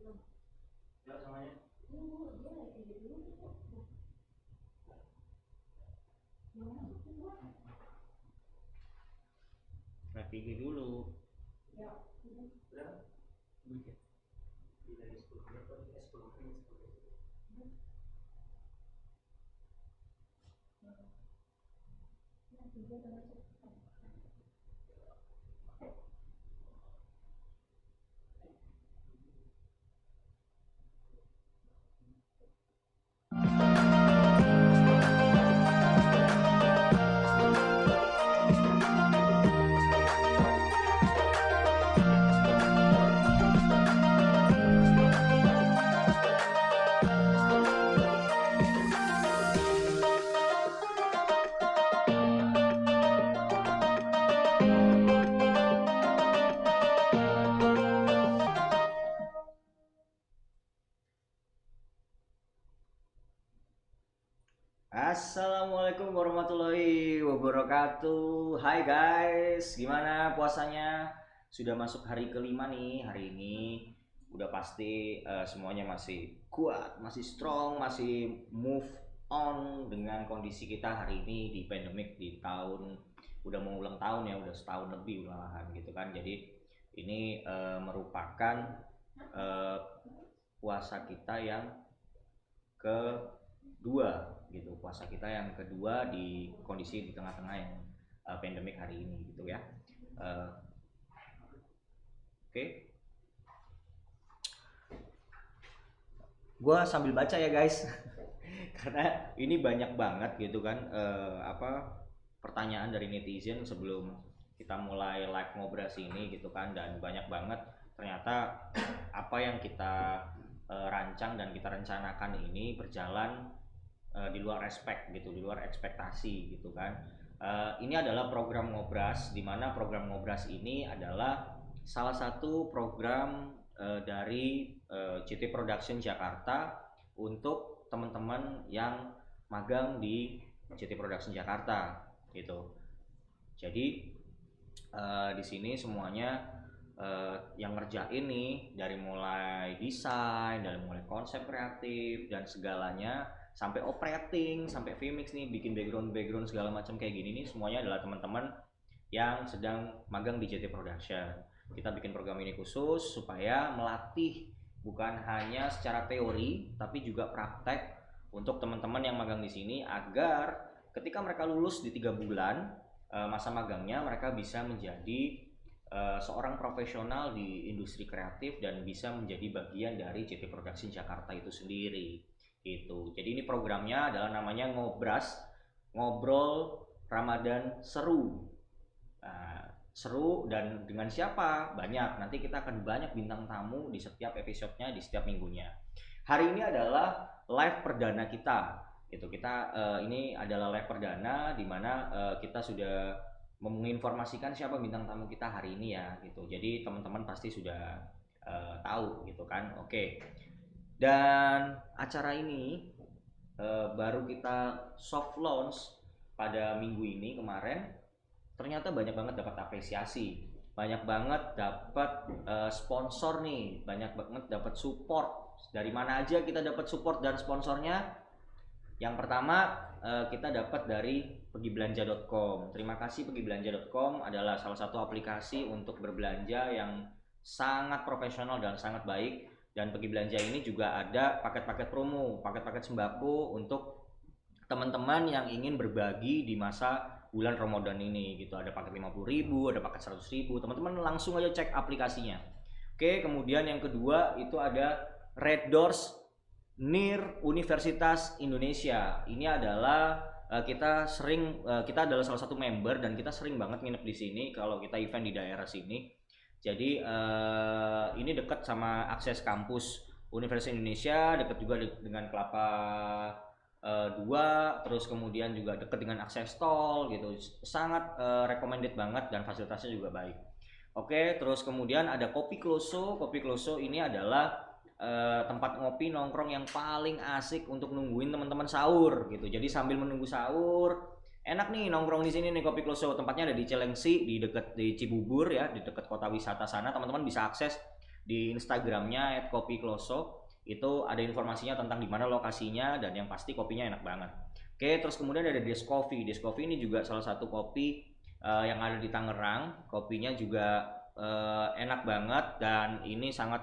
Ya semuanya. Navigasi dulu. Udah. Dari 10 menit ke 10 menit. Assalamualaikum warahmatullahi wabarakatuh. Hai guys, gimana puasanya? Sudah masuk hari kelima nih hari ini. Udah pasti semuanya masih kuat, masih strong, masih move on dengan kondisi kita hari ini di pandemik di tahun udah mau ulang tahun ya, udah setahun lebih malahan gitu kan. Jadi ini merupakan eh, puasa kita yang kedua gitu, puasa kita yang kedua di kondisi di tengah-tengah yang pandemik hari ini gitu ya. Oke, gue sambil baca ya guys karena ini banyak banget gitu kan pertanyaan dari netizen sebelum kita mulai live ngobras ini gitu kan, dan banyak banget ternyata apa yang kita rancang dan kita rencanakan ini berjalan di luar respect gitu, di luar ekspektasi gitu kan. Ini adalah program ngobras, di mana program ngobras ini adalah salah satu program dari CT Production Jakarta untuk teman-teman yang magang di CT Production Jakarta gitu. Jadi di sini semuanya yang ngerjain nih, dari mulai desain, dari mulai konsep kreatif dan segalanya sampai operating, sampai vmix nih, bikin background segala macam kayak gini nih, semuanya adalah teman-teman yang sedang magang di JT Production. Kita bikin program ini khusus supaya melatih bukan hanya secara teori tapi juga praktek untuk teman-teman yang magang di sini, agar ketika mereka lulus di 3 bulan masa magangnya, mereka bisa menjadi seorang profesional di industri kreatif dan bisa menjadi bagian dari CT Production Jakarta itu sendiri gitu. Jadi ini programnya adalah namanya Ngobras, ngobrol Ramadan seru. Seru dan dengan siapa? Banyak. Nanti kita akan banyak bintang tamu di setiap episodenya, di setiap minggunya. Hari ini adalah live perdana kita. Gitu. Kita ini adalah live perdana di mana kita sudah menginformasikan siapa bintang tamu kita hari ini ya gitu. Jadi teman-teman pasti sudah tahu gitu kan. Oke. Dan acara ini baru kita soft launch pada minggu ini kemarin. Ternyata banyak banget dapat apresiasi, banyak banget dapat sponsor nih, banyak banget dapat support. Dari mana aja kita dapat support dan sponsornya? Yang pertama kita dapat dari pegibelanja.com. Terima kasih pegibelanja.com, adalah salah satu aplikasi untuk berbelanja yang sangat profesional dan sangat baik. Dan Pergi Belanja ini juga ada paket-paket promo, paket-paket sembako untuk teman-teman yang ingin berbagi di masa bulan Ramadan ini gitu. Ada paket 50.000, ada paket 100.000. Teman-teman langsung aja cek aplikasinya. Oke, kemudian yang kedua itu ada Red Doors NIR Universitas Indonesia. Ini adalah kita adalah salah satu member dan kita sering banget nginep di sini kalau kita event di daerah sini. Jadi ini dekat sama akses kampus Universitas Indonesia, dekat juga dengan Kelapa 2, terus kemudian juga dekat dengan akses tol gitu. Sangat recommended banget dan fasilitasnya juga baik. Oke, terus kemudian ada Kopi Kloso. Kopi Kloso ini adalah tempat ngopi nongkrong yang paling asik untuk nungguin teman-teman sahur gitu. Jadi sambil menunggu sahur, enak nih nongkrong di sini nih, Kopi Kloso. Tempatnya ada di Cilengsi, di dekat di Cibubur ya, di dekat kota wisata sana. Teman-teman bisa akses di Instagramnya @kopikloso. Itu ada informasinya tentang di mana lokasinya dan yang pasti kopinya enak banget. Oke, terus kemudian ada Desk Coffee. Desk Coffee ini juga salah satu kopi yang ada di Tangerang. Kopinya juga enak banget dan ini sangat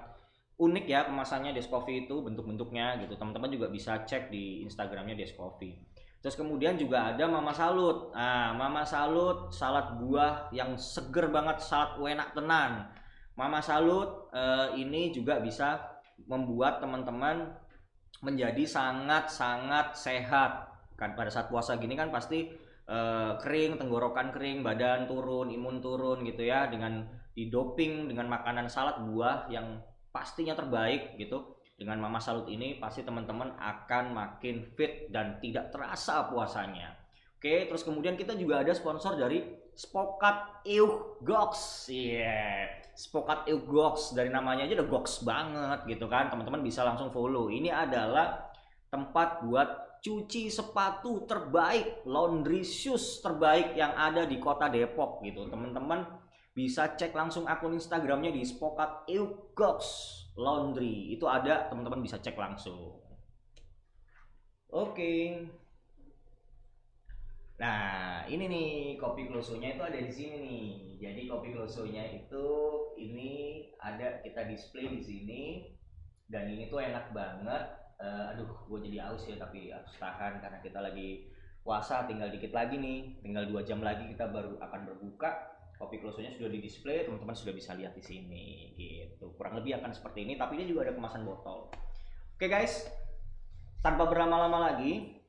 unik ya kemasannya Desk Coffee itu, bentuk-bentuknya gitu. Teman-teman juga bisa cek di Instagramnya Desk Coffee. Terus kemudian juga ada Mama Salut. Nah, Mama Salut salad buah yang seger banget, salad enak tenan. Mama Salut ini juga bisa membuat teman-teman menjadi sangat-sangat sehat. Kan pada saat puasa gini kan pasti kering, tenggorokan kering, badan turun, imun turun gitu ya, dengan didoping dengan makanan salad buah yang pastinya terbaik gitu. Dengan Mama Salut ini pasti teman-teman akan makin fit dan tidak terasa puasanya. Oke, terus kemudian kita juga ada sponsor dari Spokat Euk Gox. Spokat Euk Gox, dari namanya aja udah gox banget gitu kan. Teman-teman bisa langsung follow. Ini adalah tempat buat cuci sepatu terbaik, laundry shoes terbaik yang ada di kota Depok gitu. Teman-teman bisa cek langsung akun Instagramnya di Spokat Euk Gox Laundry. Itu ada, teman-teman bisa cek langsung. Oke. Nah, ini nih kopi klosonya itu ada di sini nih. Jadi kopi klosonya itu ini ada kita display di sini dan ini tuh enak banget. Aduh, gue jadi aus ya tapi harus tahan karena kita lagi puasa, tinggal dikit lagi nih, tinggal 2 jam lagi kita baru akan berbuka. Kopi klosonya sudah di display, teman-teman sudah bisa lihat di sini gitu. Kurang lebih akan seperti ini, tapi ini juga ada kemasan botol. Oke guys, tanpa berlama-lama lagi,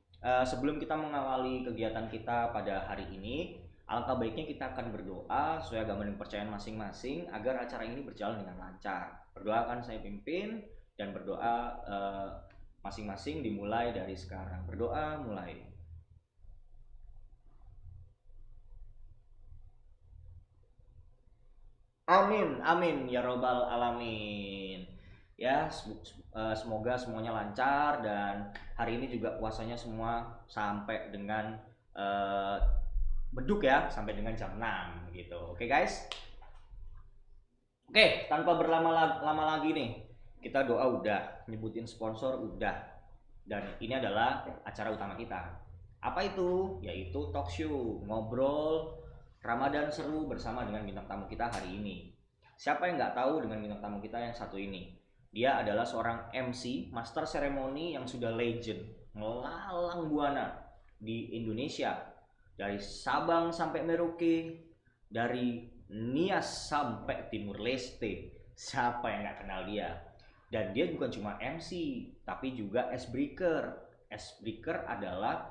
sebelum kita mengawali kegiatan kita pada hari ini, alangkah baiknya kita akan berdoa sesuai agama dan kepercayaan masing-masing agar acara ini berjalan dengan lancar. Berdoa akan saya pimpin dan berdoa masing-masing dimulai dari sekarang. Berdoa mulai. Amin, amin ya robbal alamin. Ya, semoga semuanya lancar dan hari ini juga puasanya semua sampai dengan beduk ya, sampai dengan jam 6 gitu. Oke guys. Oke, tanpa berlama-lama lagi nih, kita doa udah, nyebutin sponsor udah, dan ini adalah acara utama kita. Apa itu? Yaitu talk show, ngobrol Ramadan seru bersama dengan bintang tamu kita hari ini. Siapa yang nggak tahu dengan bintang tamu kita yang satu ini? Dia adalah seorang MC, master ceremony yang sudah legend, melalang buana di Indonesia. Dari Sabang sampai Merauke, dari Nias sampai Timur Leste. Siapa yang nggak kenal dia? Dan dia bukan cuma MC, tapi juga ice breaker. Ice breaker adalah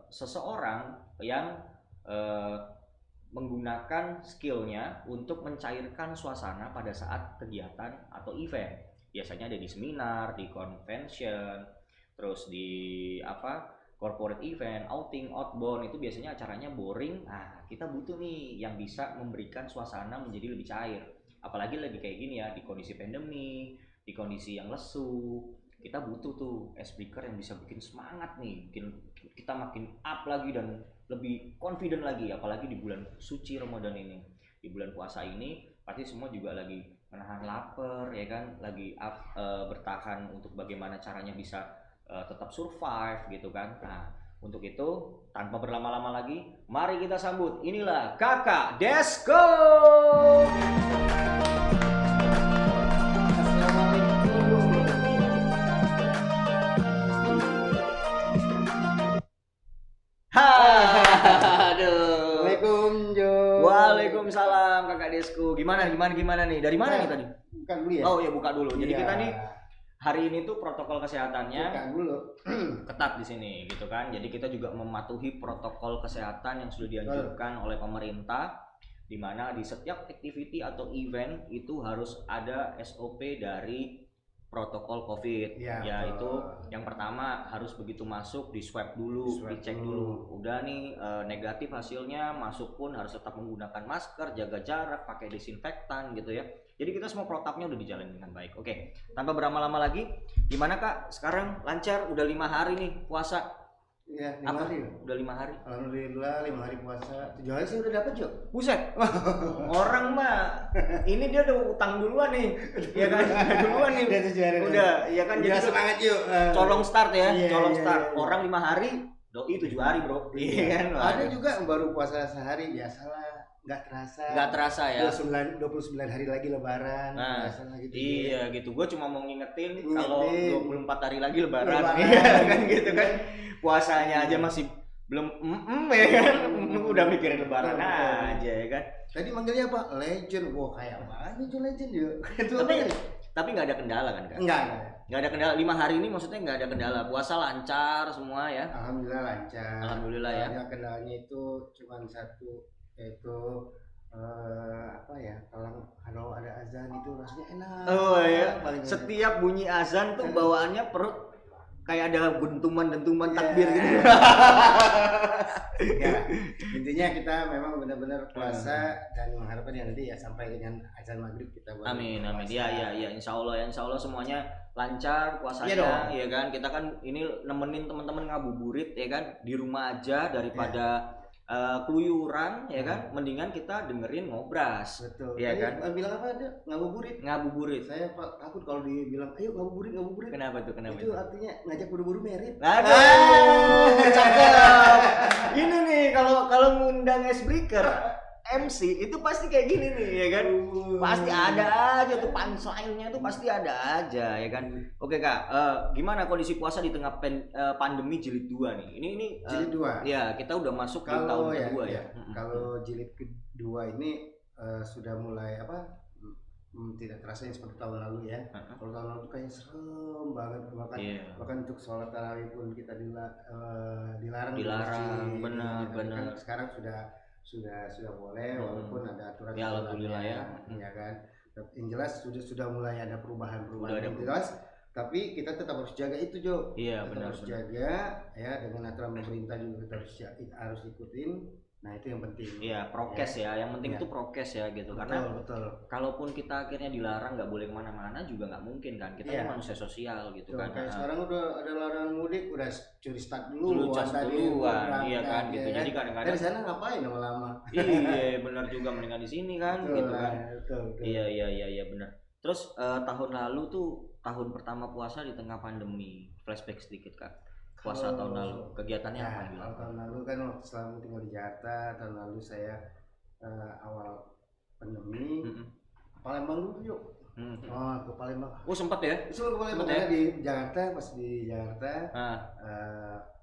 seseorang yang menggunakan skillnya untuk mencairkan suasana pada saat kegiatan atau event. Biasanya ada di seminar, di convention, terus di corporate event, outing, outbound, itu biasanya acaranya boring. Nah, kita butuh nih yang bisa memberikan suasana menjadi lebih cair. Apalagi lagi kayak gini ya, di kondisi pandemi, di kondisi yang lesu, kita butuh tuh ice breaker yang bisa bikin semangat nih, bikin kita makin up lagi dan lebih confident lagi, apalagi di bulan suci Ramadan ini. Di bulan puasa ini pasti semua juga lagi menahan lapar ya kan, lagi bertahan untuk bagaimana caranya bisa tetap survive gitu kan. Nah, untuk itu tanpa berlama-lama lagi, mari kita sambut, inilah Kakak Desko. Aduh. Assalamualaikum Jo. Waalaikumsalam Kakak Desku. Gimana nih? Dari mana nih tadi? Bukan dulu ya. Oh ya, buka dulu. Jadi Iya. kita nih hari ini tuh protokol kesehatannya Bukan dulu. ketat di sini gitu kan. Jadi kita juga mematuhi protokol kesehatan yang sudah dianjurkan oleh pemerintah, di mana di setiap activity atau event itu harus ada SOP dari protokol COVID. Ya itu yang pertama harus begitu masuk di swab dulu, dicek dulu. Udah nih negatif hasilnya, masuk pun harus tetap menggunakan masker, jaga jarak, pakai disinfektan gitu ya. Jadi kita semua protapnya udah dijalani dengan baik. Oke, tanpa berlama-lama lagi, gimana Kak? Sekarang lancar, udah 5 hari nih puasa. Iya, 5 Apa? hari. Udah 5 hari. Alhamdulillah 5 hari puasa. 7 hari saya udah dapat, Jo. Buset. Orang mah ini dia udah utang duluan nih. Ya kan? Udah duluan nih. Udah 7 hari. Udah, ya kan, Udah jadi semangat yuk. colong start ya, Iya, colong iya, start. iya. Orang 5 hari, doi 7 hari, Bro. Iya kan? Ada juga yang baru puasa sehari, biasalah. Nggak terasa. Nggak terasa ya. 29 hari lagi lebaran. Nah, biasalah gitu. iya gitu. Gue cuma mau ngingetin Ngingetin. kalau 24 hari lagi lebaran. Lebaran. Iya kan gitu kan. Puasanya aja masih belum ya kan. Udah mikirin lebaran aja ya kan. Tadi manggilnya apa? Legend. Wah, kayak apaan itu Legend ya? Itu apa ya? Tapi nggak ada kendala kan, Kak? Enggak. Nggak ada kendala. 5 hari ini maksudnya nggak ada kendala. Puasa lancar semua ya. Alhamdulillah lancar. Alhamdulillah ya. Hanya kendalanya itu cuma satu, yaitu apa ya, kalau ada azan itu rasanya enak. Oh ya. Paling enak. Setiap bunyi azan tuh bawaannya perut kayak ada dentuman takbir gitu. Ya, intinya kita memang benar-benar puasa dan mengharapkan ya nanti ya sampai dengan azan maghrib kita baru Amin. puasa. Ya, insya Allah semuanya lancar puasanya, Iya dong. ya kan. Kita kan ini nemenin teman-teman ngabuburit ya kan, di rumah aja daripada keluyuran ya kan. Mendingan kita dengerin ngobras. Betul. Iya kan? Bilang apa ada? Ngabuburit. Saya takut kalau dibilang ayo ngabuburit. Kenapa tuh? Itu artinya ngajak buru-buru merit. Aduh, cakep. Ini nih kalau ngundang Icebreaker MC itu pasti kayak gini nih ya kan. Pasti ada aja tuh punchline-nya tuh pasti ada aja ya kan. Oke Kak, gimana kondisi puasa di tengah pandemi jilid 2 nih? Ini Jilid 2. ya kita udah masuk di tahun Kalau kedua ya. ya. Kalau jilid kedua ini sudah mulai tidak terasa yang seperti tahun lalu ya. Kalau tahun lalu kayak serem banget, bahkan untuk sholat tarawih pun kita dilarang. Benar. Kan sekarang sudah boleh, walaupun ada aturan. Ya alhamdulillah ya. Ya kan. Yang jelas sudah mulai ada perubahan yang jelas. Tapi kita tetap harus jaga itu, Jo. Iya, kita harus jaga ya, dengan aturan pemerintah juga kita harus ikutin. Nah, itu yang penting. Iya, prokes ya. Yang penting itu prokes ya gitu. Karena betul. Kalaupun kita akhirnya dilarang nggak boleh kemana-mana juga nggak mungkin kan. Kita kan manusia sosial gitu kan. Kayak sekarang udah ada larangan mudik, udah curi start duluan, iya kan gitu. Ya, Jadi kadang-kadang dari sana ngapain lama-lama? Iya, benar juga, mendingan di sini kan Betul, gitu kan. Betul. Iya benar. Terus tahun lalu tuh tahun pertama puasa di tengah pandemi. Flashback sedikit Kak. Puasa tahun lalu, kegiatannya apa gitu? Kalau tahun lalu kan waktu selama tinggal di Jakarta, tahun lalu saya awal pandemi Palembang dulu yuk. Ke Palembang. Oh sempat ya? Ke Palembang ya? Di Jakarta, pas di Jakarta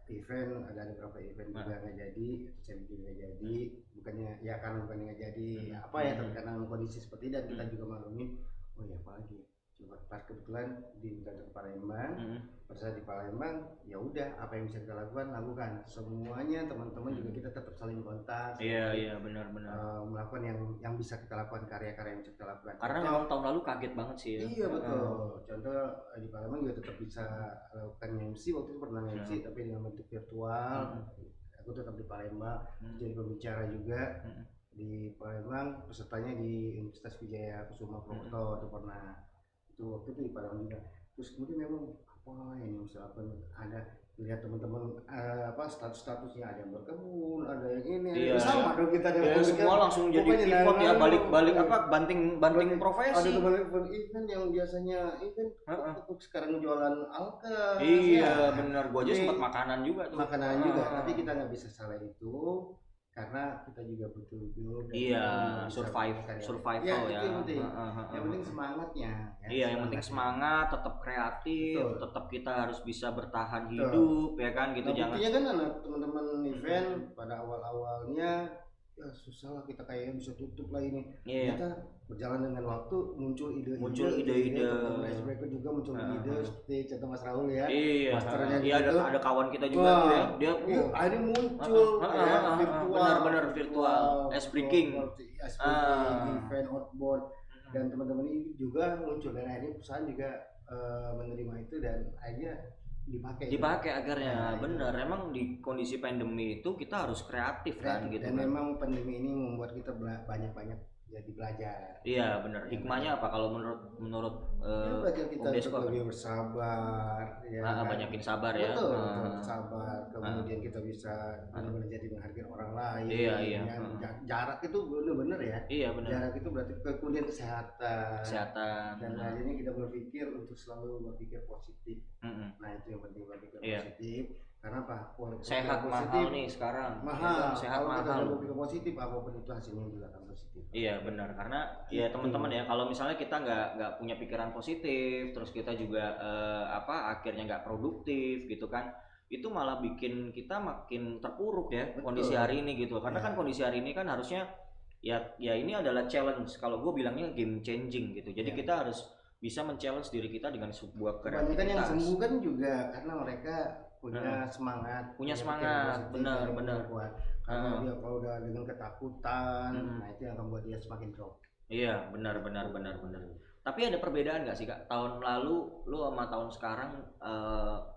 event, ada beberapa event juga nggak jadi, saya bikin nggak jadi, bukannya nggak jadi apa ya, tapi karena kondisi seperti itu dan kita juga maklumin, oh ya apalagi coba pas kebetulan diminta ke Palembang. Pada saat di Palembang ya udah apa yang bisa kita lakukan semuanya, teman-teman juga kita tetap saling kontak. Iya benar melakukan yang bisa kita lakukan, karya-karya yang bisa kita lakukan karena memang tahun lalu kaget banget sih ya. Iya betul. Contoh di Palembang juga tetap bisa lakukan MC, waktu itu pernah MC tapi dengan bentuk virtual. Aku tetap di Palembang jadi pembicara juga di Palembang, pesertanya di Universitas Wijaya Kusuma Prokerto itu pernah. Waktu itu di Palembang juga. Terus kemudian memang apa yang misalkan ada lihat teman-teman status-statusnya, ada yang berkebun, ada yang ini, sama dong kita ada semua langsung jadi pivot ya, balik banting profesi. Ada teman-teman event yang biasanya event untuk sekarang jualan alka. Iya benar, gua aja sempat makanan juga tuh. Tapi kita nggak bisa salah itu. Karena kita juga butuh survival ya. Yang penting semangatnya. Iya, yang penting semangat, tetap kreatif, tetap kita harus bisa bertahan hidup ya kan gitu. Jangan. Buktinya kan anak teman-teman event pada awalnya ya susah lah, kita kayak bisa tutup lah ini. Kita berjalan dengan waktu muncul ide-ide. Teman-teman Icebreaker juga muncul ide seperti contoh Mas Raul ya. Masternya gitu. Ada kawan kita juga tuh ya. Dia ini muncul benar virtual Icebreaking, event outbound dan teman-teman ini juga muncul, dan akhirnya perusahaan juga menerima itu dan akhirnya dipakai akhirnya. Bener, emang di kondisi pandemi itu kita harus kreatif kan gitu. Dan memang pandemi ini membuat kita banyak jadi belajar. Iya benar. Hikmahnya apa kalau menurut belajar kita Om Desko untuk lebih bersabar, ya kan? banyakin sabar ya. Betul, sabar. Kemudian kita bisa benar-benar jadi menghargai orang lain. Iya. Jarak itu benar-benar ya. Iya benar. Jarak itu berarti kemudian kesehatan. Dan benar. akhirnya kita berpikir untuk selalu berpikir positif. Nah itu yang penting, berpikir positif. Karena apa? Sehat mahal nih sekarang. Mahal. Sehat kalau mahal. kita berpikir positif, apapun itu hasilnya juga akan positif. Iya benar, karena ya teman-teman ya, kalau misalnya kita nggak punya pikiran positif, terus kita juga akhirnya nggak produktif gitu kan, itu malah bikin kita makin terpuruk ya. Betul. Kondisi hari ini gitu. Karena kan kondisi hari ini kan harusnya ya ini adalah challenge. Kalau gue bilangnya game changing gitu. Jadi kita harus bisa men-challenge diri kita dengan sebuah kreativitas. Kebanyakan yang sembuh kan juga karena mereka punya semangat, benar. Karena dia kalau udah dengan ketakutan, nah itu yang akan membuat dia semakin drop. Iya, benar. Tapi ada perbedaan nggak sih Kak? Tahun lalu lu sama tahun sekarang,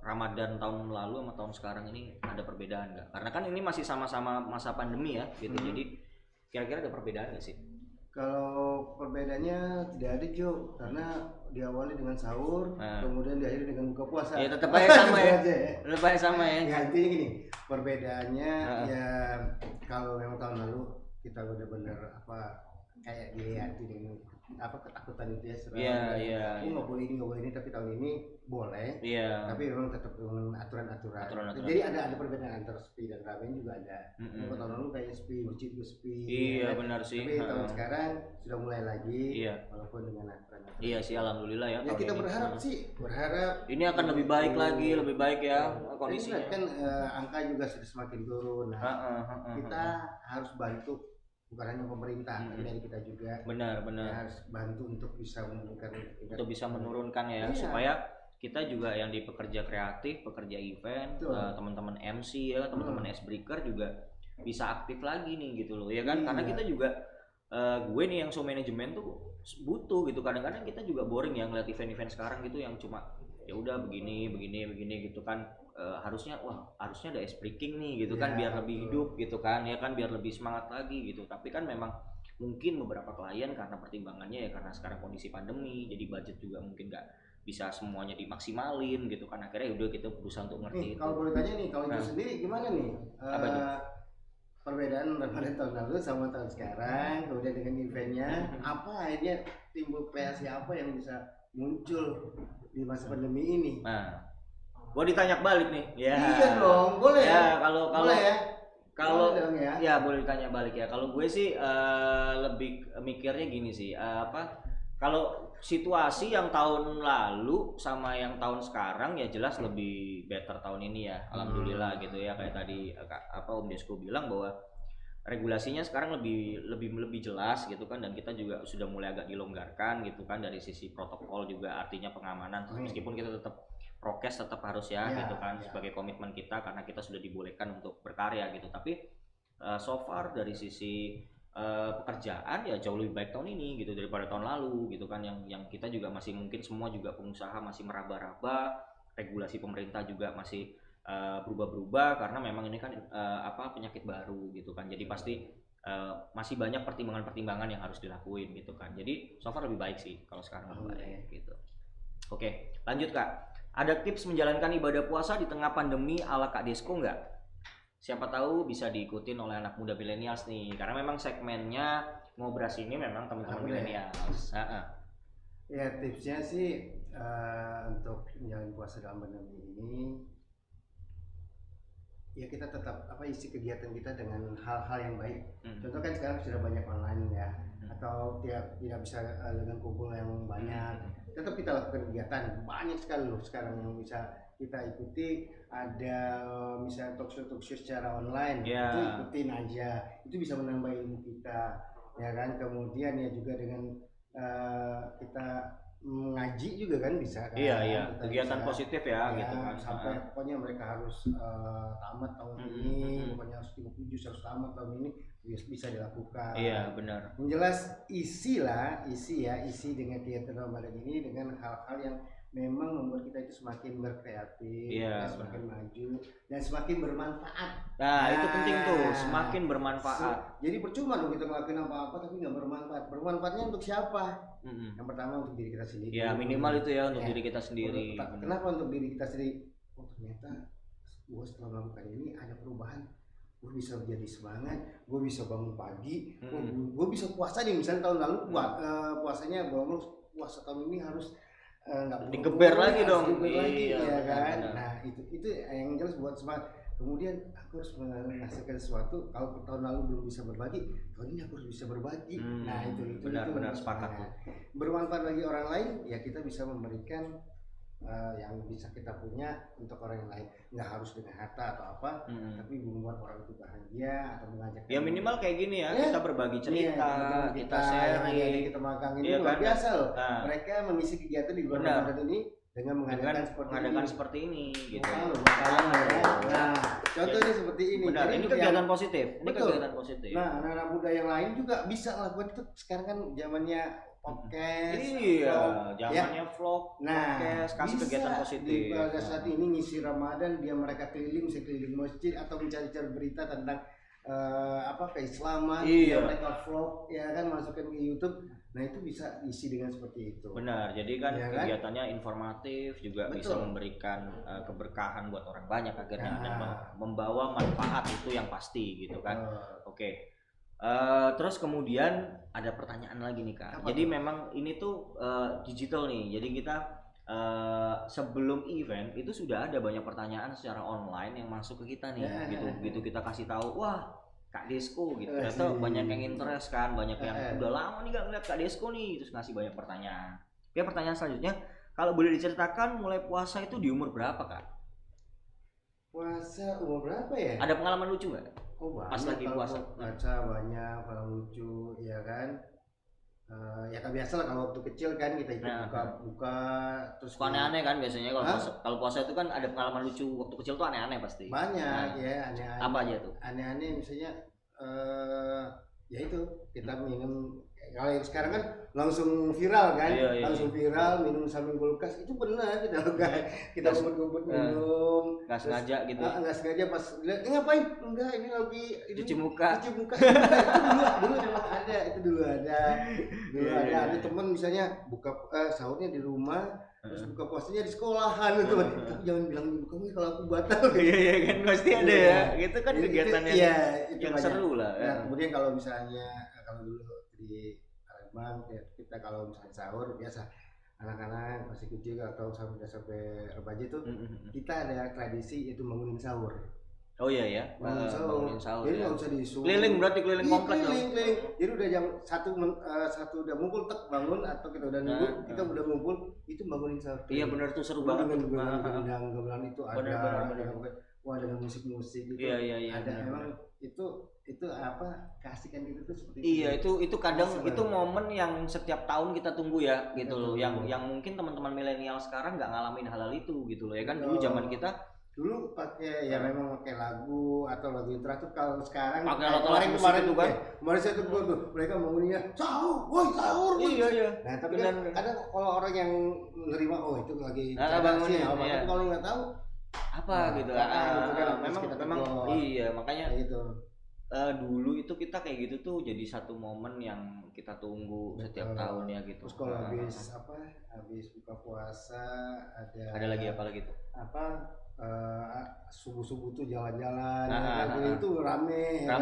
Ramadan tahun lalu sama tahun sekarang ini ada perbedaan nggak? Karena kan ini masih sama-sama masa pandemi ya, gitu. Jadi kira-kira ada perbedaan nggak sih? Kalau perbedaannya tidak ada Jo, karena diawali dengan sahur, kemudian diakhiri dengan buka puasa. Ya tetap aja sama ya. Tetap aja sama ya. Ya intinya gini, perbedaannya ya kalau memang tahun lalu kita benar-benar kayak dilihat dengan ketakutan itu ya, nggak boleh ini, tapi tahun ini boleh. Tapi memang tetap dengan aturan-aturan. Jadi ada perbedaan antara sepi dan ramen juga ada. Kalau tahun lalu kayak sepi, masjid juga sepi. Iya benar sih. Tapi tahun sekarang sudah mulai lagi, walaupun dengan aturan-aturan. Iya sih, alhamdulillah ya. Ya kita berharap ini akan lebih baik lagi, lebih baik ya kondisinya. Kan angka juga sudah semakin turun. Kita harus bantu. Bukan hanya pemerintah, tapi dari kita juga. Benar. Harus bantu untuk bisa menurunkan ya, supaya kita juga yang di pekerja kreatif, pekerja event, teman-teman MC ya, teman-teman Icebreaker juga bisa aktif lagi nih gitu loh, ya kan? Karena kita juga gue nih yang show management tuh butuh gitu. Kadang-kadang kita juga boring ya ngeliat event-event sekarang gitu yang cuma ya udah begini gitu kan. Harusnya ada ice breaking nih gitu kan, biar lebih hidup gitu kan, ya kan, biar lebih semangat lagi gitu. Tapi kan memang mungkin beberapa klien karena pertimbangannya ya karena sekarang kondisi pandemi, jadi budget juga mungkin nggak bisa semuanya dimaksimalin gitu kan. Akhirnya udah kita berusaha untuk ngerti. Kalau boleh tanya nih, kalau itu sendiri gimana nih? Perbedaan daripada tahun lalu sama tahun sekarang, kemudian dengan eventnya, apa akhirnya timbul kreasi apa yang bisa muncul di masa pandemi ini? Gua ditanya balik nih. Ya. Iya dong, boleh. Ya, kalau ya boleh ditanya balik ya. Kalau gue sih lebih mikirnya gini sih, kalau situasi yang tahun lalu sama yang tahun sekarang ya jelas lebih better tahun ini ya. Alhamdulillah gitu ya, kayak tadi Om Desko bilang bahwa regulasinya sekarang lebih jelas gitu kan, dan kita juga sudah mulai agak dilonggarkan gitu kan dari sisi protokol juga, artinya pengamanan. Meskipun kita tetap prokes tetap harus gitu kan, sebagai komitmen kita karena kita sudah dibolehkan untuk berkarya gitu. Tapi so far dari sisi pekerjaan ya jauh lebih baik tahun ini gitu daripada tahun lalu gitu kan, yang kita juga masih mungkin semua juga pengusaha masih meraba-raba, regulasi pemerintah juga masih berubah-berubah karena memang ini kan penyakit baru gitu kan. Jadi pasti masih banyak pertimbangan-pertimbangan yang harus dilakuin gitu kan. Jadi so far lebih baik sih kalau sekarang lebih baik gitu. Oke, lanjut Kak. Ada tips menjalankan ibadah puasa di tengah pandemi ala Kak Desko nggak? Siapa tahu bisa diikutin oleh anak muda milenials nih, karena memang segmennya ngobras ini memang teman-teman milenials. Ya tipsnya sih untuk menjalani puasa dalam pandemi ini, ya kita tetap isi kegiatan kita dengan hal-hal yang baik. Contoh kan sekarang sudah banyak online ya, atau tidak bisa dengan kumpul yang banyak. Tetap kita lakukan kegiatan, banyak sekali loh sekarang yang bisa kita ikuti. Ada misalnya talkshow secara online, itu ikutin aja, itu bisa menambah ilmu kita ya kan. Kemudian ya juga dengan kita mengaji juga kan bisa kan. Kegiatan positif ya gitu kan, sampai pokoknya mereka harus tamat tahun ini, pokoknya harus 37 harus tamat tahun ini, bisa dilakukan. Iya benar. Yang jelas isi dengan kegiatan Ramadan ini dengan hal-hal yang memang membuat kita itu semakin berkreatif, Iya, semakin maju dan semakin bermanfaat. Nah, itu penting tuh, semakin bermanfaat. Jadi percuma dong kita ngelakuin apa-apa tapi nggak bermanfaat. Bermanfaatnya untuk siapa? Yang pertama untuk diri kita sendiri. Ya minimal itu ya untuk diri kita sendiri. Kenapa untuk diri kita sendiri? Oh ternyata gue setelah melakukan ini ada perubahan. Gue bisa menjadi semangat, gue bisa bangun pagi, gue bisa puasa nih. Misalnya tahun lalu puasanya puasa tahun ini harus nggak digeber lagi dong. Iya, ya kan. Nah itu yang jelas buat semangat. Kemudian aku harus menghasilkan sesuatu. Kalau tahun lalu belum bisa berbagi, tahun ini aku harus bisa berbagi. Nah itu benar sepakat. Bermanfaat bagi orang lain, ya kita bisa memberikan yang bisa kita punya untuk orang yang lain. Nggak harus dengan harta atau apa, tapi membuat orang itu bahagia atau mengajak. Ya minimal kayak gini ya, kita berbagi cerita, kita sharing, kita magang ini luar biasa loh. Nah, mereka mengisi kegiatan di luar Ramadan ini dengan mengadakan seperti ini gitu. Nah, contohnya seperti ini. Benar, ini kegiatan positif. Ini kegiatan positif. Nah, anak-anak muda yang lain juga bisa lakukan itu. Sekarang kan zamannya podcast. Iya, zamannya vlog, podcast, kasih kegiatan positif. Pada saat ini ngisi Ramadan, mereka keliling masjid atau mencari-cari berita tentang keislaman, mereka vlog ya kan, masukkan ke YouTube. Nah itu bisa isi dengan seperti itu. Benar, jadi kan kegiatannya informatif juga. Bisa memberikan keberkahan buat orang banyak akhirnya dan membawa manfaat itu yang pasti gitu kan. Oke. Terus kemudian ada pertanyaan lagi nih Kak. Jadi memang ini tuh digital nih. Jadi kita sebelum event itu sudah ada banyak pertanyaan secara online yang masuk ke kita nih. Gitu kita kasih tahu, wah Kak Desko gitu. Ternyata banyak yang interest kan, banyak yang udah lama nih gak ngeliat Kak Desko nih, terus ngasih banyak pertanyaan. Ya pertanyaan selanjutnya, kalau boleh diceritakan mulai puasa itu di umur berapa Kak? Puasa umur berapa ya? Ada pengalaman lucu nggak? Pas lagi puasa. Baca banyak, kalau lucu ya kan. Ya kan biasa lah kalau waktu kecil kan kita ikut buka terus aneh-aneh kan biasanya kalau puasa itu kan ada pengalaman lucu waktu kecil tuh aneh-aneh pasti. Banyak ya aneh-aneh. Apa aja tuh? Aneh-aneh misalnya ya itu kita minum. Kalau yang sekarang kan langsung viral kan, langsung viral minum sambil kulkas, itu benar kita ngumpet-ngumpet minum, nggak sengaja gitu. Nggak sengaja pas lihat ngapain? Enggak, ini lagi cuci muka. Itu dulu memang ada, dulu ada. Ada teman misalnya buka sahurnya di rumah, terus buka puasanya di sekolahan itu. Jangan bilang buka kalau aku batal. Iya kan pasti ada ya. Gitu kan kegiatannya yang seru lah. Kemudian kalau misalnya kalau dulu di Palembang kita kalau misalnya sahur biasa anak-anak masih kecil atau sampai remaja tuh kita ada tradisi itu bangunin sahur. Oh iya ya, bangunin sahur. Jadi nggak usah disuruh. Keliling berarti keliling komplek dong. Keliling. Jadi udah jam satu udah ngumpul bangun atau kita udah nunggu kita udah ngumpul itu bangunin sahur. Iya benar tuh seru banget. Dengan gamelan itu ada. Wah dengan musik-musik gitu. Iya. Ada memang itu apa kasihkan gitu tuh seperti iya itu kadang itu momen yang setiap tahun kita tunggu ya gitu loh, yang mungkin teman-teman milenial sekarang nggak ngalamin hal itu gitu loh ya kan. Dulu zaman kita pakai memang pakai lagu atau lagu interaktif. Kalau sekarang pakai kemarin itu kan kemarin saya tuh mereka bangunnya sahur, woi sahur. Iya. Nah tapi kan kadang kalau orang yang menerima itu lagi bangunin tapi kalau nggak tahu apa gitu memang iya makanya gitu. Dulu itu kita kayak gitu tuh jadi satu momen yang kita tunggu setiap tahun ya gitu. Terus kalau habis buka puasa ada lagi apa lagi tuh? Subuh tuh jalan-jalan itu rame ya.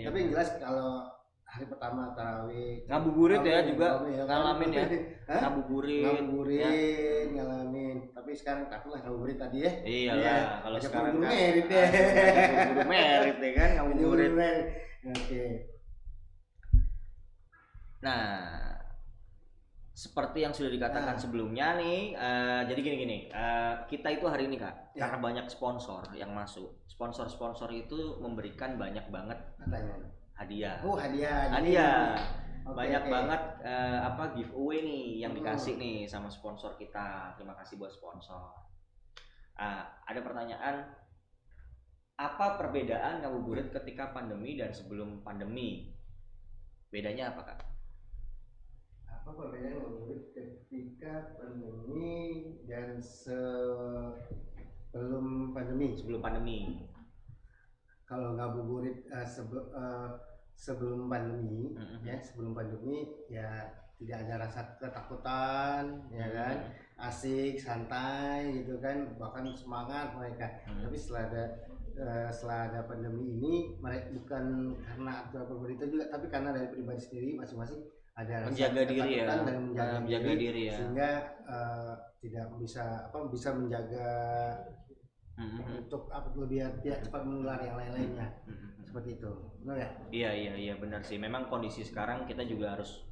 Tapi yang jelas kalau hari pertama tarawih ngabuburit ya juga ngalamin ya. Ngabuburit ngalamin. Tapi sekarang takutlah ngabuburit tadi ya. Iyalah kalau sekarang kan merit deh. Guru merit deh kan ngabuburit. Oke. Nah, seperti yang sudah dikatakan sebelumnya nih, jadi gini, kita itu hari ini Kak, karena banyak sponsor yang masuk. Sponsor itu memberikan banyak banget hadiah. Hadiah. Banyak banget giveaway nih yang dikasih nih sama sponsor kita. Terima kasih buat sponsor. Ada pertanyaan, apa perbedaan ngabuburit ketika pandemi dan sebelum pandemi? Bedanya apa Kak? apa perbedaan ngabuburit ketika pandemi dan sebelum pandemi? Sebelum pandemi. Kalau ngabuburit sebelum pandemi, ya sebelum pandemi ya tidak ada rasa ketakutan, ya kan, asik, santai gitu kan, bahkan semangat mereka. Tapi setelah ada pandemi ini, mereka bukan karena aturan pemerintah juga, tapi karena dari pribadi sendiri masing-masing ada rasa menjaga diri ya, dan menjaga diri ya, sehingga tidak bisa menjaga untuk lebih tidak cepat menular yang lain-lainnya. Seperti itu, benar ya? Iya benar sih. Memang kondisi sekarang kita juga harus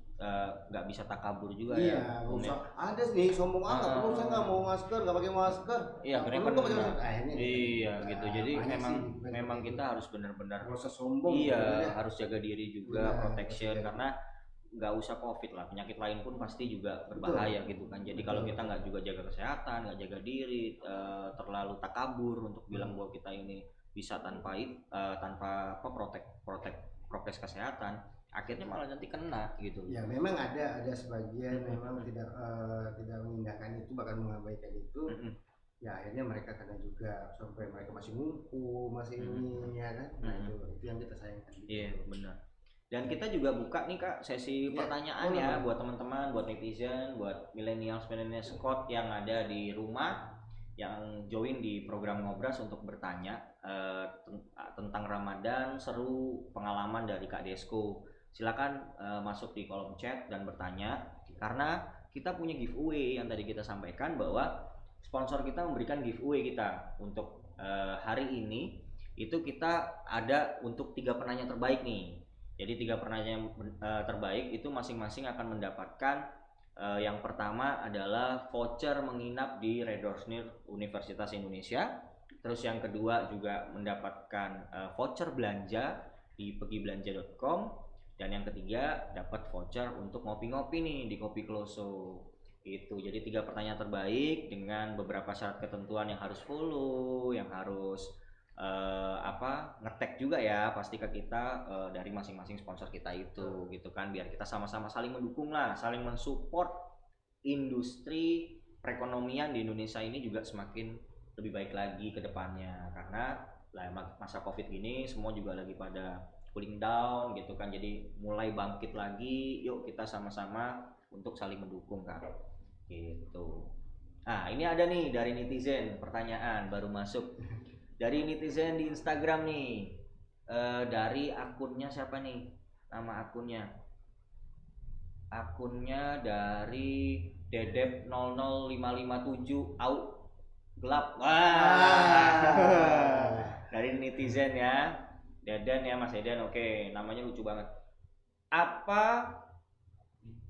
nggak bisa takabur juga ya. Iya, ada nih sombong perlu saya nggak mau masker, nggak pakai masker. Iya, perlu pakai masker. Iya gitu. Jadi memang kita harus benar-benar sombong. Iya, harus jaga diri juga, protection karena nggak usah COVID lah, penyakit lain pun pasti juga berbahaya gitu kan. Jadi kalau kita nggak juga jaga kesehatan, nggak jaga diri, terlalu takabur untuk bilang bahwa kita ini bisa tanpa prokes kesehatan, akhirnya malah nanti kena gitu. Ya memang ada sebagian memang tidak mengindahkan itu, bahkan mengabaikan itu. Ya akhirnya mereka kena juga sampai mereka masih ngumpul, masih ini ya kan. Nah itu yang kita sayangkan. Iya benar. Dan kita juga buka nih Kak sesi pertanyaan ya buat teman-teman, buat netizen, buat millennials Scott yang ada di rumah, yang join di program Ngobras untuk bertanya tentang Ramadan, seru pengalaman dari Kak Desko. Silakan masuk di kolom chat dan bertanya, karena kita punya giveaway yang tadi kita sampaikan bahwa sponsor kita memberikan giveaway kita untuk hari ini. Itu kita ada untuk 3 penanya terbaik nih. Jadi 3 penanya terbaik itu masing-masing akan mendapatkan yang pertama adalah voucher menginap di Red Doors NIR Universitas Indonesia. Terus yang kedua juga mendapatkan voucher belanja di pegibelanja.com. Dan yang ketiga dapat voucher untuk ngopi-ngopi nih di Kopi Kloso. Itu jadi 3 pertanyaan terbaik dengan beberapa syarat ketentuan yang harus follow, yang harus ngetek juga ya pasti ke kita dari masing-masing sponsor kita itu gitu kan, biar kita sama-sama saling mendukung lah, saling mensupport industri perekonomian di Indonesia ini juga semakin lebih baik lagi ke depannya, karena masa Covid gini semua juga lagi pada cooling down gitu kan, jadi mulai bangkit lagi, yuk kita sama-sama untuk saling mendukung kan gitu. Nah ini ada nih dari netizen pertanyaan baru masuk dari netizen di Instagram nih, dari akunnya siapa nih, nama akunnya dari Dedep 00557 au gelap. Dari netizen ya, Deden ya, Mas Deden. Oke, namanya lucu banget. Apa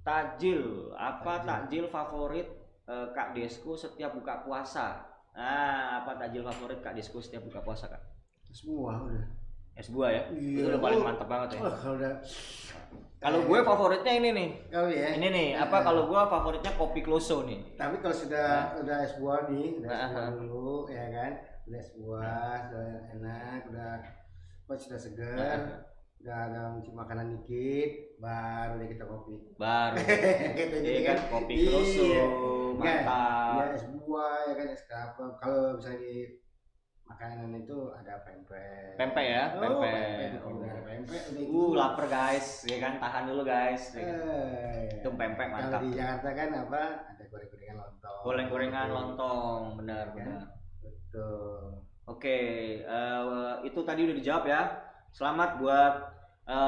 takjil favorit Kak Desko setiap buka puasa? Nah, apa takjil favorit Kak Desko setiap buka puasa, Kak? Es buah udah. Es buah ya? Iya, itu udah paling mantap banget ya. Kalau gue favoritnya ini nih. Oh iya. Ini nih, kalau gue favoritnya Kopi Kloso nih. Tapi kalau udah es buah nih, udah es buah dulu ya kan. Udah es buah, udah enak, sudah segar. Udah ada makanan dikit, baru deh kita kopi. Baru. Iya kan, Kopi Kloso. Mantap. Ya es buah ya kan, es kelapa. Kalau misalnya di makanan itu ada pempek. Pempek ya, pempek. Lapar guys, ya kan, tahan dulu guys. Itu pempek mantap. Kalau di Jakarta kan apa? Ada goreng-gorengan lontong. Goreng-gorengan lontong, benar. Betul. Oke, itu tadi udah dijawab ya. Selamat buat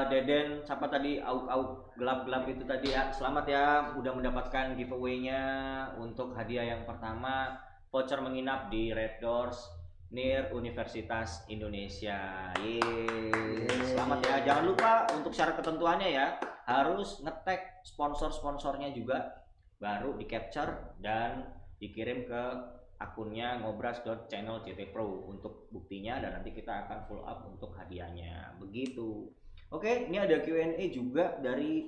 Deden, siapa tadi auk gelap-gelap itu tadi ya. Selamat ya, udah mendapatkan giveaway-nya untuk hadiah yang pertama, voucher menginap di Red Doors NIR Universitas Indonesia. Selamat ya. Jangan lupa untuk syarat ketentuannya ya, harus ngetek sponsor-sponsornya juga, baru di capture dan dikirim ke akunnya ngobras.channel.ct.pro untuk buktinya, dan nanti kita akan follow up untuk hadiahnya. Begitu. Oke, ini ada Q&A juga dari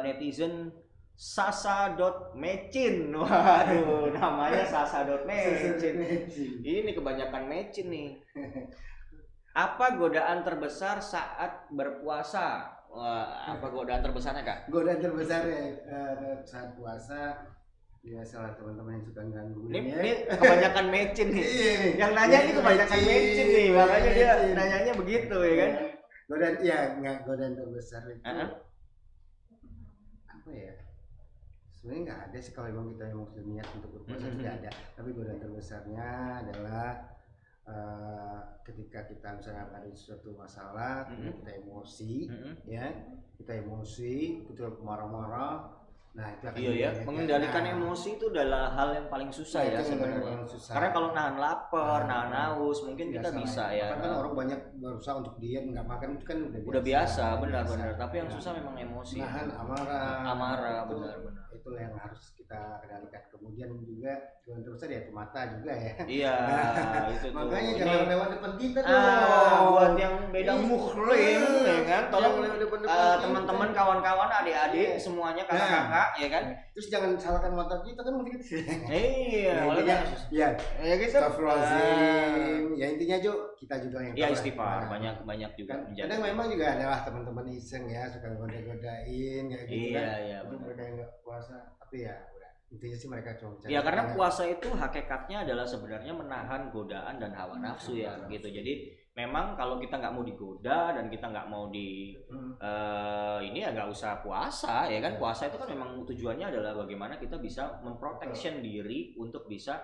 netizen Sasa.mecin. Waduh, namanya Sasa.mecin. Ini kebanyakan mecin nih. Apa godaan terbesar saat berpuasa? apa godaan terbesarnya Kak? Godaan terbesar ya saat puasa. Ya salah teman-teman yang suka ganggu ini kebanyakan mecin nih. Iya, yang nanya ini kebanyakan mecin nih, makanya dia nanyanya begitu ya kan. Godaan godaan terbesar itu apa ya, sebenarnya nggak ada sih kalau emang kita yang sudah niat untuk berpuasa tidak ada, tapi godaan terbesarnya adalah ketika kita misalnya ada suatu masalah, kita emosi, ya kita emosi, kita marah-marah. Nah, itu akan mengendalikan emosi itu adalah hal yang paling susah ya sebenarnya. Karena kalau nahan lapar, nahan haus mungkin kita bisa ya. Kan orang banyak berusaha untuk diet nggak makan itu kan udah biasa, benar-benar. Tapi yang susah memang emosi. Nahan amarah, benar-benar. Itu yang harus kita kendalikan. Kemudian juga yang terbesar ya mata juga ya. Iya, itu tuh. Makanya jangan lewat depan kita dong. Buat yang beda muhrim ya kan, tolong teman-teman, kawan-kawan, adik-adik semuanya, kakak-kakak ya kan. Terus jangan salahkan mata kita kan mungkin. Iya, ya gitu. Astagfirullahaladzim. Ya intinya kita juga yang istighfar banyak juga. Kadang memang juga adalah teman-teman iseng ya suka goda-godain kayak gitu kan. Iya, mereka yang nggak puasa, tapi ya udah intinya sih mereka cuma mencari. Ya karena puasa itu hakikatnya adalah sebenarnya menahan godaan dan hawa nafsu ya gitu. Jadi memang kalau kita nggak mau digoda dan kita nggak mau ini ya nggak usah puasa ya kan. Puasa itu kan memang tujuannya adalah bagaimana kita bisa memprotection diri untuk bisa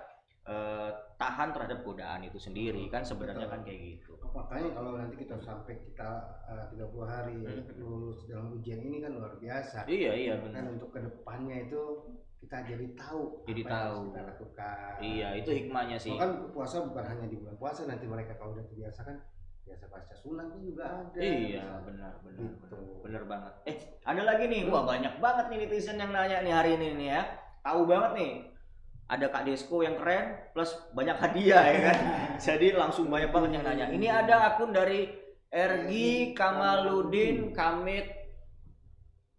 tahan terhadap godaan itu sendiri kan sebenarnya kan kayak gitu. Makanya kalau nanti kita sampai 30 hari lulus dalam ujian ini kan luar biasa. Iya benar. Kan untuk kedepannya itu kita jadi tahu apa yang harus kita lakukan. Iya, itu hikmahnya sih. Kan puasa bukan hanya di bulan puasa, nanti mereka kalau udah terbiasa kan biasa baca sunatnya juga ada. Iya, benar gitu. Benar banget. Ada lagi nih. Wah, banyak banget nih netizen yang nanya nih hari ini nih ya. Tahu banget nih. Ada Kak Desko yang keren plus banyak hadiah ya kan. Jadi langsung banyak banget yang nanya. Ini ada akun dari Ergi Kamaludin Kamit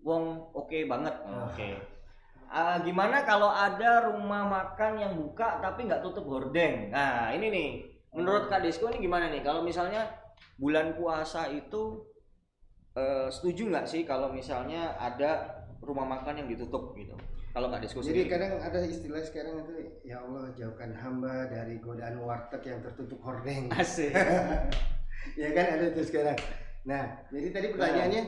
Wong oke banget. Oke. Gimana kalau ada rumah makan yang buka tapi nggak tutup hordeng? Nah ini nih, menurut Kak Desko ini gimana nih? Kalau misalnya bulan puasa itu setuju nggak sih kalau misalnya ada rumah makan yang ditutup gitu? Kalau Kak Desko sendiri. Jadi kadang ada istilah sekarang itu, ya Allah jauhkan hamba dari godaan warteg yang tertutup hordeng. Asik. Ya kan ada itu sekarang. Nah jadi tadi pertanyaannya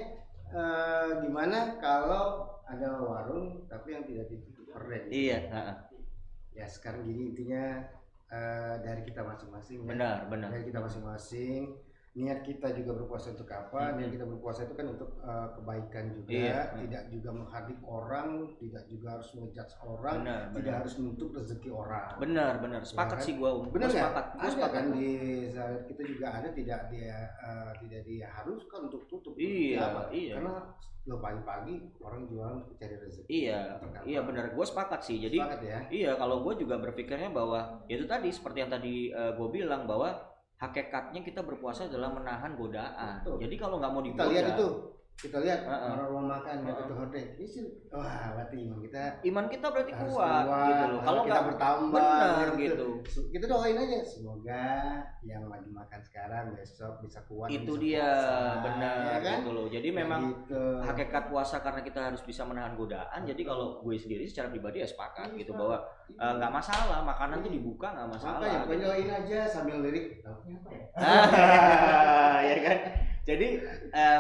gimana kalau ada warung tapi yang tidak ditutup hordeng? Iya. Ya sekarang gini intinya dari kita masing-masing. Benar. Dari kita masing-masing. Niat kita juga berpuasa untuk apa? Niat kita berpuasa itu kan untuk kebaikan juga, tidak juga menghardik orang, tidak juga harus ngejudge orang, tidak harus menutup rezeki orang. Benar. Sepakat ya, sih gua. Benar sepakat. Ada kan di saat kita juga ada tidak diharuskan untuk tutup. Iya. Karena lo pagi-pagi orang jualan untuk cari rezeki. Iya benar. Gua sepakat sih. Jadi sepakat, ya? Iya, kalau gua juga berpikirnya bahwa itu tadi seperti yang tadi gua bilang bahwa hakikatnya kita berpuasa adalah menahan godaan. Betul. Jadi kalau nggak mau digoda, kita lihat orang rumah makan nggak tutup hordeng, wah berarti iman kita berarti kuat gitu loh. Kalau kita bertambah, benar gitu. Kita doain aja semoga yang lagi makan sekarang besok bisa kuat. Itu dia puasa, benar ya kan? Gitu loh. Jadi memang gitu. Hakikat puasa karena kita harus bisa menahan godaan. Jadi kalau gue sendiri secara pribadi ya sepakat gitu bahwa nggak masalah makanan tuh dibuka nggak masalah. Ya doain aja sambil lirik. Apa ya? Ya kan. Jadi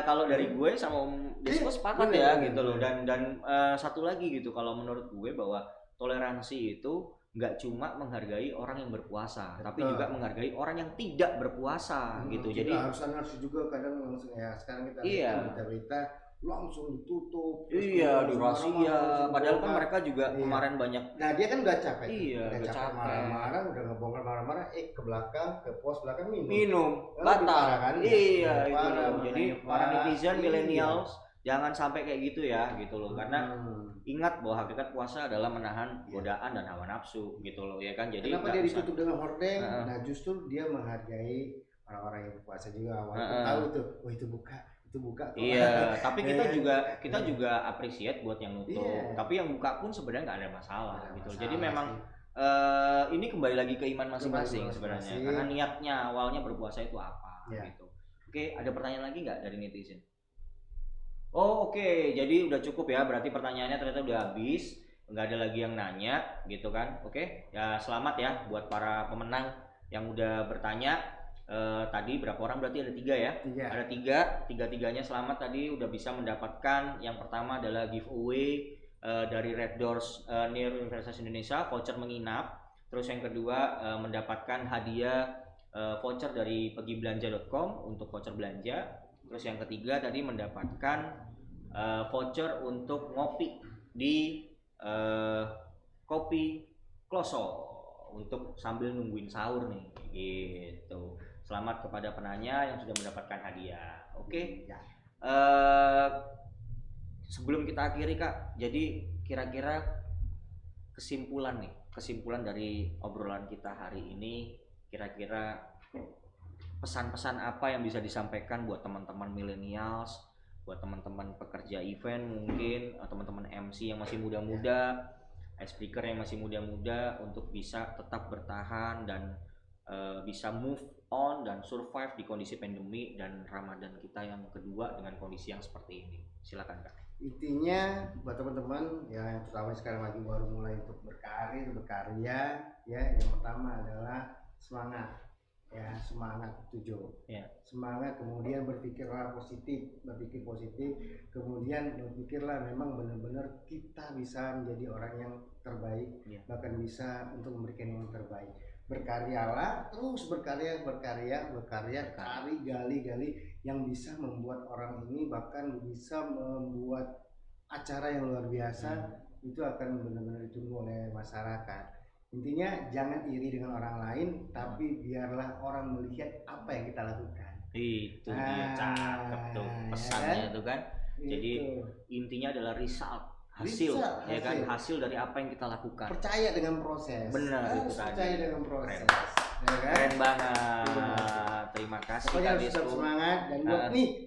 kalau dari gue sama Om Desko sepakat ya gitu loh, dan satu lagi gitu, kalau menurut gue bahwa toleransi itu nggak cuma menghargai orang yang berpuasa, tapi juga menghargai orang yang tidak berpuasa gitu. Jadi harus juga kadang langsung ya sekarang kita lihat berita langsung ditutup. Iya, dirahasia. Padahal kan mereka juga kemarin banyak. Nah dia kan udah capek. Iya, udah capek. Marah-marah, udah ngebongkar marah-marah. Ke belakang, ke pos belakang minum. Batal kan? Iya, itu loh. Jadi para netizen millennials jangan sampai kayak gitu ya, gitu loh. Karena ingat bahwa hakikat puasa adalah menahan godaan dan hawa nafsu, gitu loh ya kan. Jadi kenapa dia ditutup dengan hordeng? Nah justru dia menghargai orang-orang yang berpuasa juga. Walaupun tahu tuh, itu buka. Iya, tapi kita juga appreciate buat yang nutup. Tapi yang buka pun sebenarnya nggak ada masalah gitu. Jadi memang ini kembali lagi ke iman masing-masing sebenarnya. Karena niatnya awalnya berpuasa itu apa gitu. Oke, ada pertanyaan lagi nggak dari netizen? Oh oke, jadi udah cukup ya, berarti pertanyaannya ternyata udah habis, nggak ada lagi yang nanya gitu kan. Oke, ya selamat ya buat para pemenang yang udah bertanya. Tadi berapa orang, berarti ada 3 ya? Ada 3, tiga-tiganya selamat tadi udah bisa mendapatkan. Yang pertama adalah giveaway dari Red Doors NIR Universitas Indonesia, voucher menginap. Terus yang kedua mendapatkan hadiah voucher dari pegibelanja.com untuk voucher belanja. Terus yang ketiga tadi mendapatkan voucher untuk ngopi di Kopi Kloso untuk sambil nungguin sahur nih gitu. Selamat kepada penanya yang sudah mendapatkan hadiah. Oke. Sebelum kita akhiri Kak, jadi kira-kira kesimpulan dari obrolan kita hari ini, kira-kira pesan-pesan apa yang bisa disampaikan buat teman-teman millennials, buat teman-teman pekerja event mungkin, teman-teman MC yang masih muda-muda, speaker yang masih muda-muda untuk bisa tetap bertahan dan bisa move on dan survive di kondisi pandemi dan Ramadan kita yang kedua dengan kondisi yang seperti ini. Silakan Kak. Intinya buat teman-teman ya, yang terutama sekarang lagi baru mulai untuk berkarya ya, yang pertama adalah semangat ya, semangat semangat, kemudian berpikir positif, kemudian berpikirlah memang benar-benar kita bisa menjadi orang yang terbaik, bahkan bisa untuk memberikan yang terbaik. Berkaryalah, terus berkarya, gali yang bisa membuat orang ini bahkan bisa membuat acara yang luar biasa, itu akan benar-benar ditunggu oleh masyarakat. Intinya jangan iri dengan orang lain, tapi biarlah orang melihat apa yang kita lakukan. Itu dia, cakep tuh pesannya tuh kan. Jadi intinya adalah hasil ya kan, hasil dari apa yang kita lakukan. Percaya dengan proses. Benar, itu tadi. Percaya dengan proses. Keren banget. Terima kasih pokoknya harus tetap semangat, dan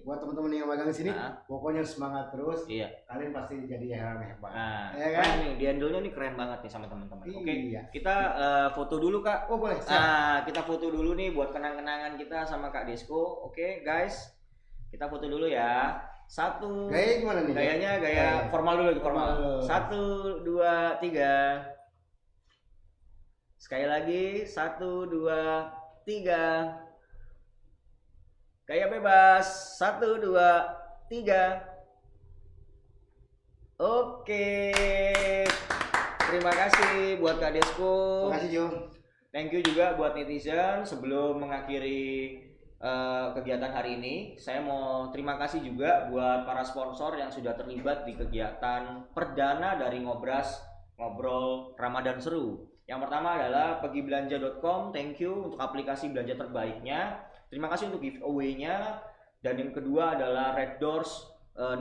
buat teman-teman yang magang di sini, pokoknya semangat terus. Kalian pasti jadi yang hebat. Ya kan? Keren nih, di handle-nya nih keren banget nih sama teman-teman. Oke, kita foto dulu Kak. Oh boleh. Kita foto dulu nih buat kenang-kenangan kita sama Kak Desko. Oke guys, kita foto dulu ya. Gaya gimana nih? Gayanya gaya formal dulu, formal. 1, 2, 3. Sekali lagi, 1, 2, 3. Gaya bebas, 1, 2, 3. Oke. Terima kasih buat Kak Desko. Terima kasih Jo. Thank you juga buat netizen. Sebelum mengakhiri kegiatan hari ini, saya mau terima kasih juga buat para sponsor yang sudah terlibat di kegiatan perdana dari Ngobrol Ramadan Seru. Yang pertama adalah pegibelanja.com, thank you untuk aplikasi belanja terbaiknya. Terima kasih untuk giveaway-nya. Dan yang kedua adalah Red Doors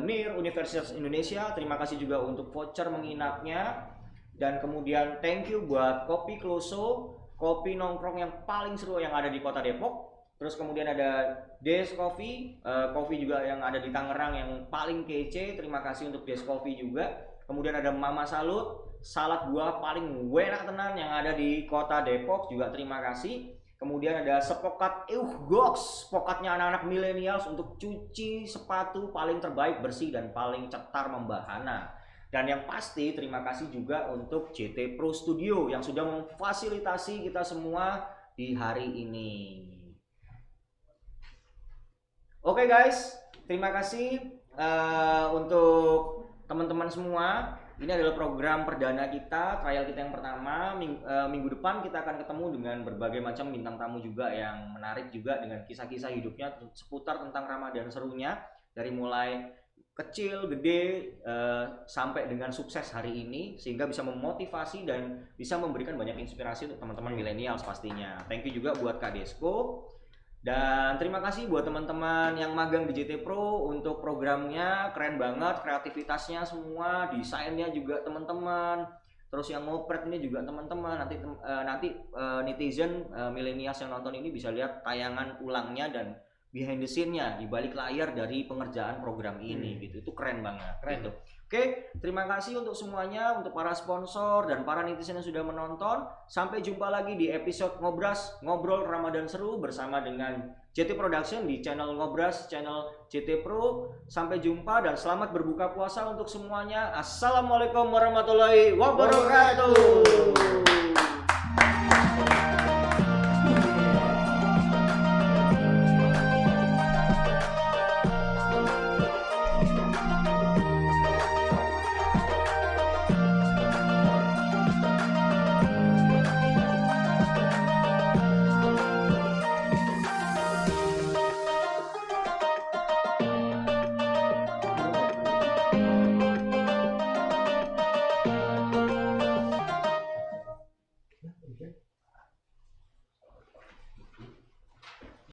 NIR Universitas Indonesia, terima kasih juga untuk voucher menginapnya. Dan kemudian thank you buat Kopi Kloso, kopi nongkrong yang paling seru yang ada di Kota Depok. Terus kemudian ada Des Coffee, kopi juga yang ada di Tangerang yang paling kece. Terima kasih untuk Des Coffee juga. Kemudian ada Mama Salut, salad buah paling enak tenan yang ada di Kota Depok juga, terima kasih. Kemudian ada Sepokat Gox, pokatnya anak-anak millennials untuk cuci sepatu paling terbaik, bersih dan paling cetar membahana. Dan yang pasti terima kasih juga untuk JT Pro Studio yang sudah memfasilitasi kita semua di hari ini. Oke guys, terima kasih untuk teman-teman semua. Ini adalah program perdana kita, trial kita yang pertama. Minggu depan kita akan ketemu dengan berbagai macam bintang tamu juga yang menarik juga dengan kisah-kisah hidupnya seputar tentang Ramadan serunya, dari mulai kecil, gede, sampai dengan sukses hari ini, sehingga bisa memotivasi dan bisa memberikan banyak inspirasi untuk teman-teman millennials pastinya. Thank you juga buat Kak Desko. Dan terima kasih buat teman-teman yang magang di JT Pro untuk programnya, keren banget, kreativitasnya semua, desainnya juga teman-teman. Terus yang ngopret ini juga teman-teman. Nanti netizen millennials yang nonton ini bisa lihat tayangan ulangnya dan behind the scene-nya di balik layar dari pengerjaan program ini gitu. Itu keren banget. Gitu. Oke, terima kasih untuk semuanya, untuk para sponsor dan para netizen yang sudah menonton. Sampai jumpa lagi di episode Ngobras, Ngobrol Ramadan Seru bersama dengan JT Production di channel Ngobras, channel JT Pro. Sampai jumpa dan selamat berbuka puasa untuk semuanya. Assalamualaikum warahmatullahi wabarakatuh.